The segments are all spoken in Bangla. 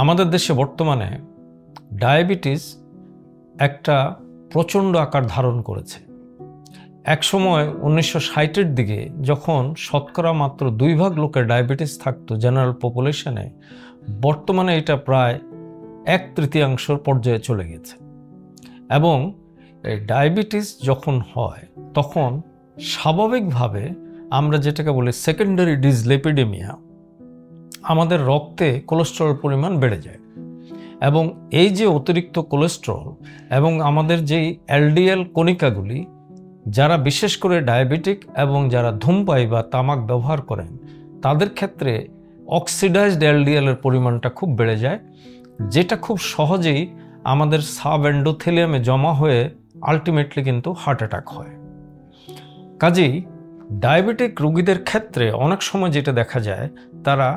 আমাদের দেশে বর্তমানে ডায়াবেটিস একটা প্রচণ্ড আকার ধারণ করেছে। একসময় 1960-এর দিকে যখন শতকরা মাত্র 2 ভাগ লোকের ডায়াবেটিস থাকতো জেনারেল পপুলেশনে, বর্তমানে এটা প্রায় 1/3 পর্যায়ে চলে গেছে। এবং এই ডায়াবেটিস যখন হয় তখন স্বাভাবিকভাবে আমরা যেটাকে বলি সেকেন্ডারি ডিসলিপিডেমিয়া, আমাদের রক্তে কোলেস্টেরল পরিমাণ বেড়ে যায় এবং এই যে অতিরিক্ত কোলেস্টেরল এবং আমাদের যেই এলডিএল কণিকাগুলি, যারা বিশেষ করে ডায়াবেটিক এবং যারা ধূমপায়ী বা তামাক ব্যবহার করেন তাদের ক্ষেত্রে অক্সিডাইজড এলডিএল এর পরিমাণটা খুব বেড়ে যায়, যেটা খুব সহজেই আমাদের সাব এন্ডোথেলিয়ামে জমা হয়ে আলটিমেটলি কিন্তু হার্ট অ্যাটাক হয়। কাজেই ডায়াবেটিক রোগীদের ক্ষেত্রে অনেক সময় যেটা দেখা যায়, তারা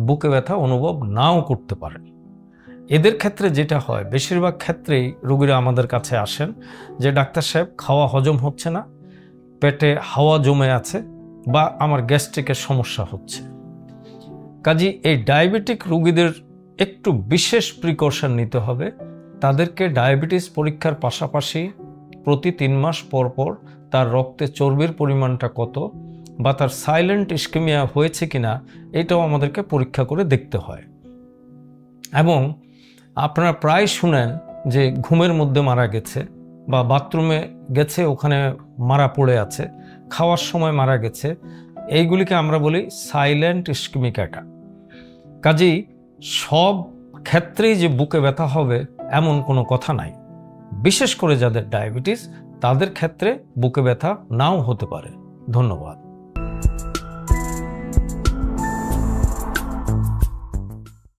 বুকে ব্যথা অনুভব নাও করতে পারেন। এদের ক্ষেত্রে যেটা হয়, বেশিরভাগ ক্ষেত্রেই রোগীরা আমাদের কাছে আসেন যে ডাক্তার সাহেব খাওয়া হজম হচ্ছে না, পেটে হাওয়া জমে আছে বা আমার গ্যাস্ট্রিকের সমস্যা হচ্ছে। কাজেই এই ডায়াবেটিক রোগীদের একটু বিশেষ প্রিকশন নিতে হবে। তাদেরকে ডায়াবেটিস পরীক্ষার পাশাপাশি প্রতি 3 মাস পর পর তার রক্তে চর্বির পরিমাণটা কত বা তার সাইলেন্ট ইস্কেমিয়া হয়েছে কিনা এটাও আমাদেরকে পরীক্ষা করে দেখতে হয়। এবং আপনারা প্রায় শুনেন যে ঘুমের মধ্যে মারা গেছে বা বাথরুমে গেছে ওখানে মারা পড়ে আছে, খাওয়ার সময় মারা গেছে, এইগুলিকে আমরা বলি সাইলেন্ট ইস্কেমিক অ্যাটাক। কাজেই সব ক্ষেত্রেই যে বুকে ব্যথা হবে এমন কোনো কথা নাই। বিশেষ করে যাদের ডায়াবেটিস তাদের ক্ষেত্রে বুকে ব্যথা নাও হতে পারে। ধন্যবাদ।